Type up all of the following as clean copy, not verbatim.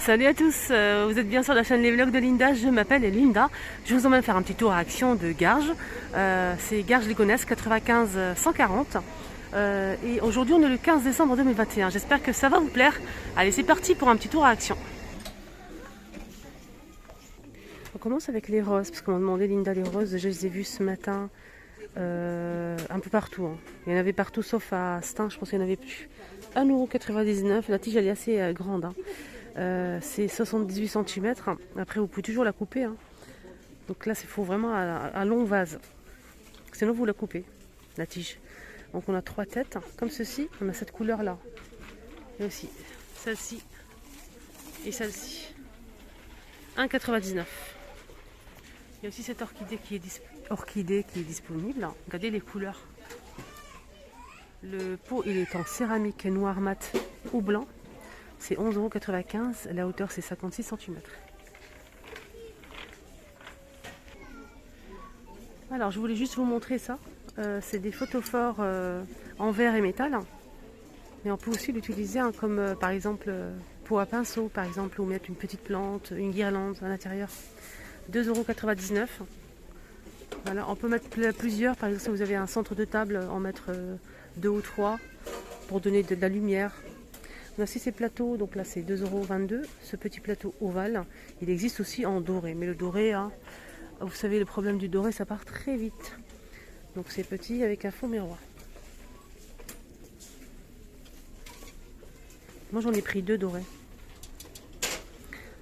Salut à tous, vous êtes bien sur la chaîne Les Vlogs de Linda, je m'appelle Linda. Je vous emmène faire un petit tour à Action de Garges. C'est Garges-Légonesse 95 140. Et aujourd'hui on est le 15 décembre 2021. J'espère que ça va vous plaire. Allez, c'est parti pour un petit tour à Action. On commence avec les roses, parce qu'on m'a demandé Linda les roses. Je les ai vues ce matin un peu partout. Il y en avait partout sauf à Stein, je pense qu'il n'y en avait plus. 1,99 €, la tige elle est assez grande. C'est 78 cm. Après vous pouvez toujours la couper. Donc là il faut vraiment un long vase. Sinon vous la coupez, la tige. Donc on a 3 têtes, comme ceci. On a cette couleur là. Et aussi celle-ci et celle-ci. 1,99 €. Il y a aussi cette orchidée qui est disponible. Regardez les couleurs. Le pot il est en céramique noir mat ou blanc. C'est 11,95 €. La hauteur c'est 56 cm. Alors je voulais juste vous montrer ça. C'est des photophores en verre et métal. Mais on peut aussi l'utiliser comme par exemple pot à pinceau, par exemple, ou mettre une petite plante, une guirlande à l'intérieur. 2,99 €. Voilà, on peut mettre plusieurs. Par exemple, si vous avez un centre de table, en mettre 2 ou 3 pour donner de la lumière. On a aussi ces plateaux, donc là c'est 2,22 €. Ce petit plateau ovale, il existe aussi en doré. Mais le doré, vous savez, le problème du doré, ça part très vite. Donc c'est petit avec un fond miroir. Moi j'en ai pris 2 dorés.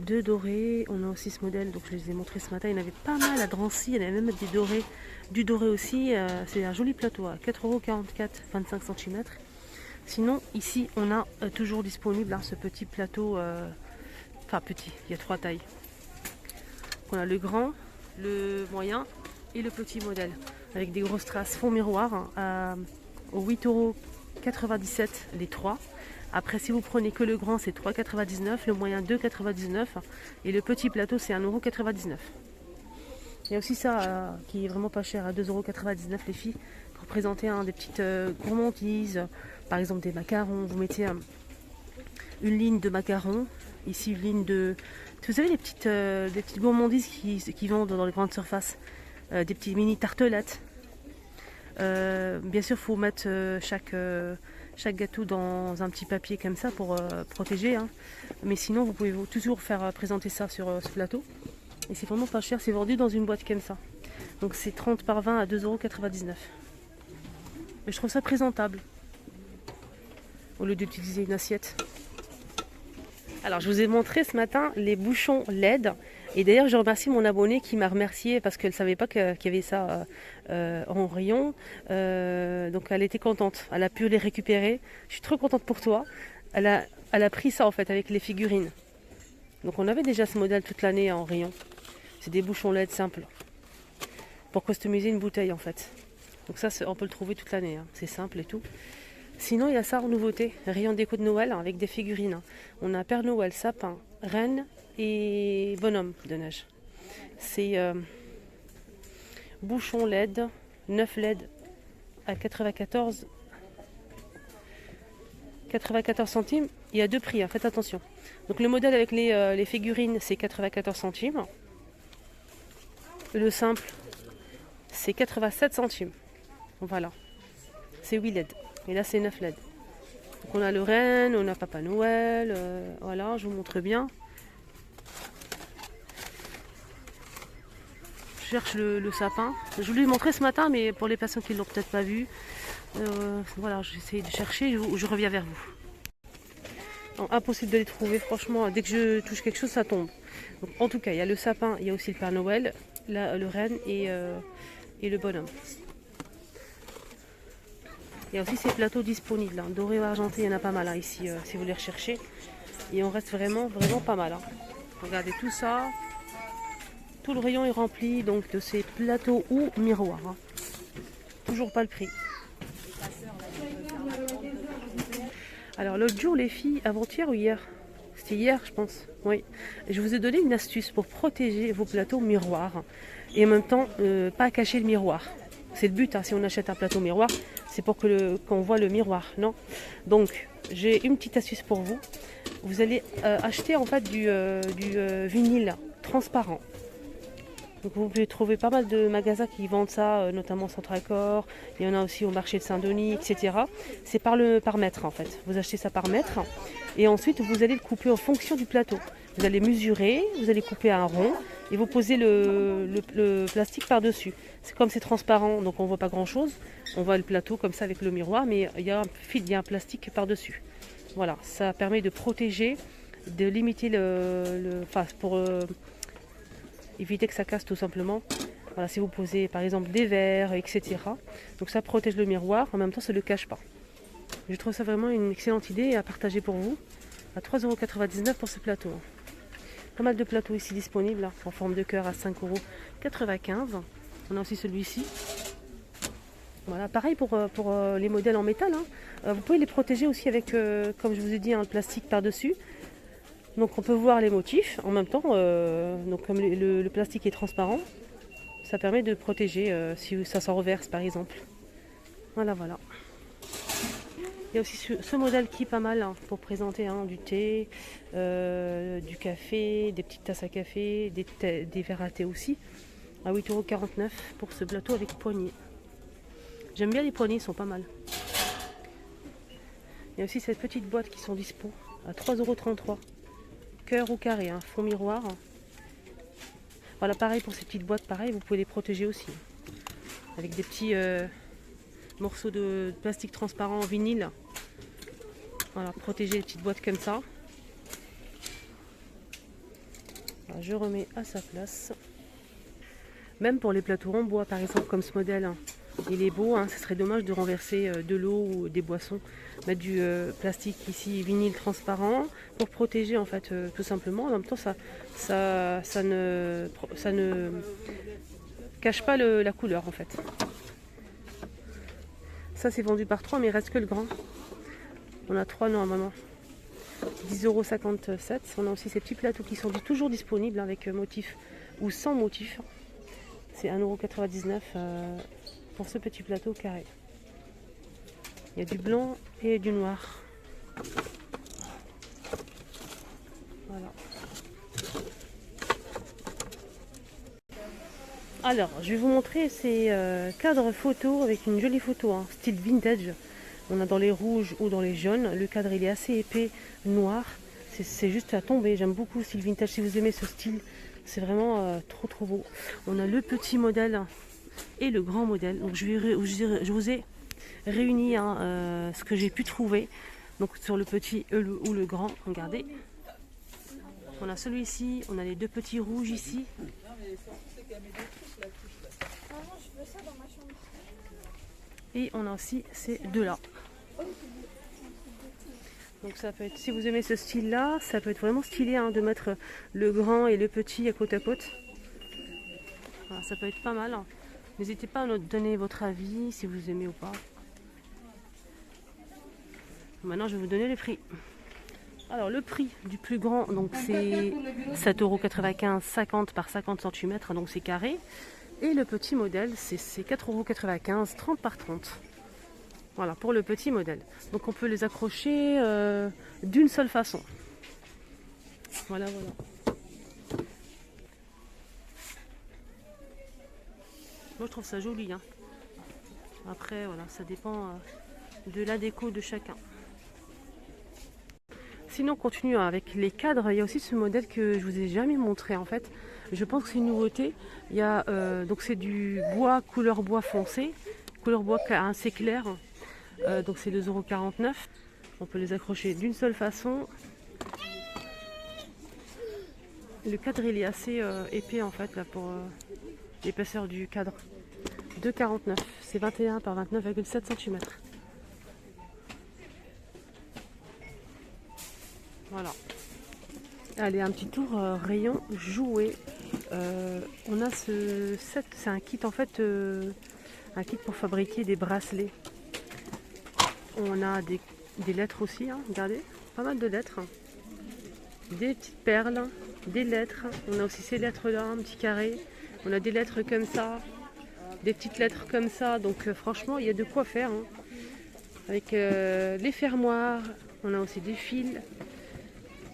2 dorés, on a aussi ce modèle, donc je les ai montrés ce matin. Il y en avait pas mal à Drancy, il y en avait même des dorés. Du doré aussi, c'est un joli plateau à 4,44 €, 25 cm. Sinon, ici, on a toujours disponible ce petit plateau, enfin petit, il y a 3 tailles. On a le grand, le moyen et le petit modèle, avec des grosses traces fond miroir au 8,97 € les 3. Après, si vous prenez que le grand, c'est 3,99 €, le moyen 2,99 € et le petit plateau, c'est 1,99 €. Il y a aussi ça qui est vraiment pas cher, à 2,99 € les filles, pour présenter des petites gourmandises, par exemple des macarons. Vous mettez une ligne de macarons, ici une ligne de... Vous savez des petites gourmandises qui vendent dans les grandes surfaces, des petites mini tartelettes. Bien sûr, il faut mettre chaque gâteau dans un petit papier comme ça pour protéger. Mais sinon, vous pouvez toujours faire présenter ça sur ce plateau. Et c'est vraiment pas cher, c'est vendu dans une boîte comme ça. Donc c'est 30 par 20 à 2,99 €. Mais je trouve ça présentable, au lieu d'utiliser une assiette. Alors je vous ai montré ce matin les bouchons LED. Et d'ailleurs je remercie mon abonnée qui m'a remercié parce qu'elle ne savait pas qu'il y avait ça en rayon. Donc elle était contente, elle a pu les récupérer. Je suis trop contente pour toi. Elle a pris ça en fait avec les figurines. Donc on avait déjà ce modèle toute l'année en rayon. C'est des bouchons LED simples pour customiser une bouteille en fait. Donc ça on peut le trouver toute l'année, c'est simple et tout. Sinon il y a ça en nouveauté, rayon déco de Noël avec des figurines. On a Père Noël, sapin, reine et bonhomme de neige. C'est bouchon LED, 9 LED à 94 centimes. Il y a 2 prix, faites attention. Donc le modèle avec les figurines c'est 94 centimes. Le simple c'est 87 centimes. Voilà. C'est 8 LED. Et là c'est 9 LED. Donc on a le renne, on a Papa Noël. Voilà, je vous montre bien. Je cherche le sapin. Je vous l'ai montré ce matin, mais pour les personnes qui ne l'ont peut-être pas vu, voilà, j'essaie de chercher, je reviens vers vous. Donc, impossible de les trouver, franchement, dès que je touche quelque chose, ça tombe. Donc, en tout cas, il y a le sapin, il y a aussi le Père Noël, le renne et le bonhomme. Il y a aussi ces plateaux disponibles, doré ou argenté, il y en a pas mal ici, si vous les recherchez. Et on reste vraiment pas mal. Regardez tout ça. Tout le rayon est rempli donc de ces plateaux ou miroirs. Toujours pas le prix. Alors l'autre jour les filles, avant-hier ou hier? C'était hier je pense, oui. Je vous ai donné une astuce pour protéger vos plateaux miroirs. Et en même temps, pas cacher le miroir. C'est le but, hein, si on achète un plateau miroir, c'est pour que qu'on voit le miroir, non? Donc, j'ai une petite astuce pour vous. Vous allez acheter en fait du vinyle transparent. Donc vous pouvez trouver pas mal de magasins qui vendent ça, notamment Centracor, il y en a aussi au marché de Saint-Denis, etc. C'est par mètre en fait. Vous achetez ça par mètre et ensuite vous allez le couper en fonction du plateau. Vous allez mesurer, vous allez couper un rond et vous posez le plastique par-dessus. C'est comme c'est transparent, donc on ne voit pas grand-chose. On voit le plateau comme ça avec le miroir, mais il y a un plastique par-dessus. Voilà, ça permet de protéger, de limiter pour éviter que ça casse tout simplement. Voilà, si vous posez par exemple des verres, etc. Donc ça protège le miroir, en même temps ça ne le cache pas. Je trouve ça vraiment une excellente idée à partager pour vous. À 3,99 € pour ce plateau. Pas mal de plateaux ici disponibles, là, en forme de cœur à 5,95 €. On a aussi celui-ci. Voilà, pareil pour les modèles en métal. Hein. Vous pouvez les protéger aussi avec, comme je vous ai dit, le plastique par-dessus. Donc on peut voir les motifs en même temps. Donc comme le plastique est transparent, ça permet de protéger si ça s'en reverse par exemple. Voilà, voilà. Il y a aussi ce modèle qui est pas mal hein, pour présenter hein, du thé, du café, des petites tasses à café, des verres à thé aussi. À 8,49 € pour ce plateau avec poignée. J'aime bien les poignées, ils sont pas mal. Il y a aussi cette petite boîte qui sont dispo à 3,33 €. Cœur ou carré, hein, fond miroir. Voilà, pareil pour ces petites boîtes, pareil, vous pouvez les protéger aussi. Avec des petits morceaux de plastique transparent en vinyle. Voilà, protéger les petites boîtes comme ça. Voilà, je remets à sa place. Même pour les plateaux en bois, par exemple, comme ce modèle. Hein. Il est beau, hein, ce serait dommage de renverser de l'eau ou des boissons. Mettre du plastique ici, vinyle transparent, pour protéger en fait tout simplement. En même temps, ça ne cache pas la couleur en fait. Ça c'est vendu par 3, mais il reste que le grand. On a 3 normalement. 10,57 €. On a aussi ces petits plateaux qui sont toujours disponibles avec motif ou sans motif. C'est 1,99 € pour ce petit plateau carré. Il y a du blanc et du noir. Voilà. Alors, je vais vous montrer ces cadres photo avec une jolie photo, hein, style vintage. On a dans les rouges ou dans les jaunes. Le cadre, il est assez épais, noir. C'est juste à tomber. J'aime beaucoup le style vintage. Si vous aimez ce style, c'est vraiment trop trop beau. On a le petit modèle et le grand modèle. Donc, je vous ai réuni hein, ce que j'ai pu trouver. Donc, sur le petit ou le grand, regardez. On a celui-ci. On a les deux petits rouges ici. Et on a aussi ces deux-là. Donc ça peut être, si vous aimez ce style-là, ça peut être vraiment stylé hein, de mettre le grand et le petit à côte à côte. Voilà, ça peut être pas mal. N'hésitez pas à nous donner votre avis, si vous aimez ou pas. Maintenant, je vais vous donner les prix. Alors, le prix du plus grand, donc c'est 7,95 €, 50 par 50 cm, donc c'est carré. Et le petit modèle, c'est 4,95 €, 30 par 30. Voilà, pour le petit modèle. Donc on peut les accrocher d'une seule façon. Voilà, voilà. Moi je trouve ça joli. Hein. Après, voilà, ça dépend de la déco de chacun. Sinon, on continue avec les cadres. Il y a aussi ce modèle que je vous ai jamais montré en fait. Je pense que c'est une nouveauté. Il y a donc c'est du bois couleur bois foncé, couleur bois assez clair. Donc c'est 2,49 €. On peut les accrocher d'une seule façon. Le cadre il est assez épais en fait là pour l'épaisseur du cadre. 2,49 €. C'est 21 par 29,7 cm. Voilà. Allez, un petit tour rayon jouet. On a ce set, c'est un kit en fait, un kit pour fabriquer des bracelets. On a des lettres aussi, hein, regardez, pas mal de lettres. Des petites perles, des lettres. On a aussi ces lettres là, un petit carré. On a des lettres comme ça, des petites lettres comme ça. Donc franchement, il y a de quoi faire. Hein. Avec les fermoirs, on a aussi des fils.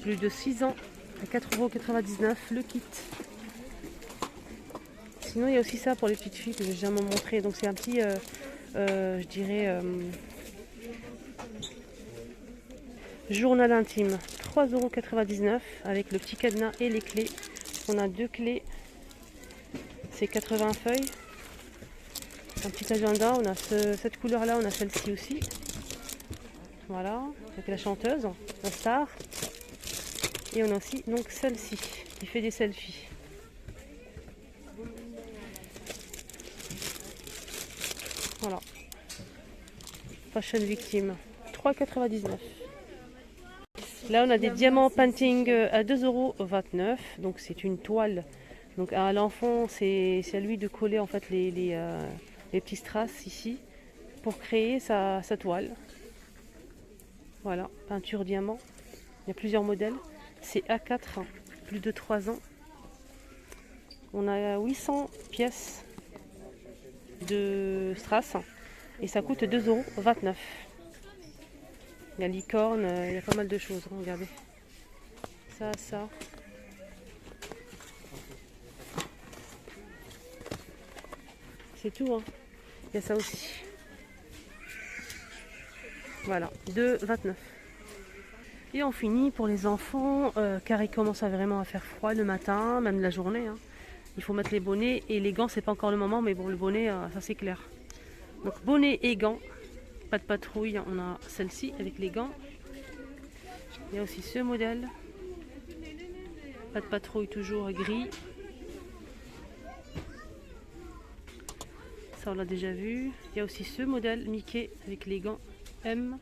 Plus de 6 ans, à 4,99 € le kit. Sinon, il y a aussi ça pour les petites filles que j'ai jamais montré. Donc c'est un petit, je dirais, journal intime. 3,99 € avec le petit cadenas et les clés. On a 2 clés. C'est 80 feuilles. Un petit agenda. On a cette couleur-là, on a celle-ci aussi. Voilà, avec la chanteuse, la star. Et on a aussi donc celle-ci qui fait des selfies. Voilà. Fashion Victim. 3,99 €. Là on a des diamants painting à 2,29 €. Donc c'est une toile. Donc à l'enfant c'est à lui de coller en fait les petits strass ici pour créer sa toile. Voilà, peinture diamant. Il y a plusieurs modèles. C'est A4, plus de 3 ans. On a 800 pièces de strass et ça coûte 2,29 €. Il y a licorne, il y a pas mal de choses. Regardez. Ça. C'est tout. Hein. Il y a ça aussi. Voilà, 2,29 €. Et on finit pour les enfants, car il commence vraiment à faire froid le matin, même la journée. Hein. Il faut mettre les bonnets et les gants, c'est pas encore le moment, mais bon, le bonnet, ça c'est clair. Donc bonnet et gants, pas de patrouille, on a celle-ci avec les gants. Il y a aussi ce modèle, pas de patrouille, toujours gris. Ça on l'a déjà vu. Il y a aussi ce modèle Mickey avec les gants M.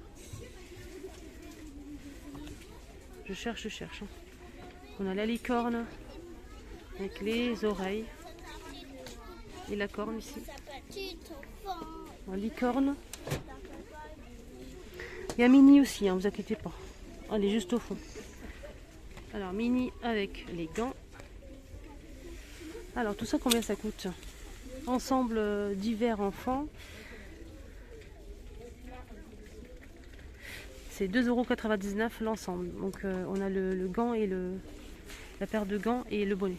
Je cherche. Hein. On a la licorne avec les oreilles et la corne ici. La licorne. Il y a Mini aussi, hein, vous inquiétez pas. Elle est juste au fond. Alors Mini avec les gants. Alors tout ça combien ça coûte? Ensemble d'hiver enfants. C'est 2,99 € l'ensemble. Donc on a le gant et la paire de gants et le bonnet.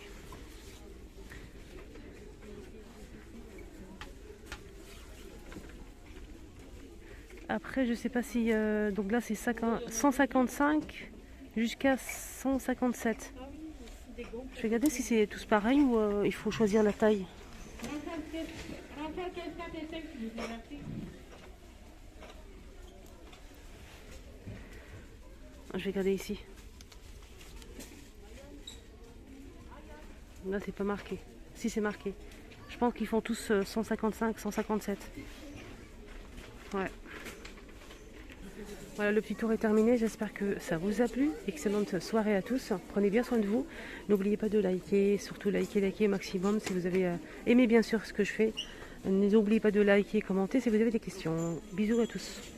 Après je sais pas si donc là c'est 155 jusqu'à 157. Je vais regarder si c'est tous pareil ou il faut choisir la taille. Je vais regarder ici. Là c'est pas marqué. Si c'est marqué. Je pense qu'ils font tous 155, 157. Ouais. Voilà, le petit tour est terminé. J'espère que ça vous a plu. Excellente soirée à tous. Prenez bien soin de vous. N'oubliez pas de liker. Surtout liker maximum si vous avez aimé bien sûr ce que je fais. N'oubliez pas de liker, commenter si vous avez des questions. Bisous à tous.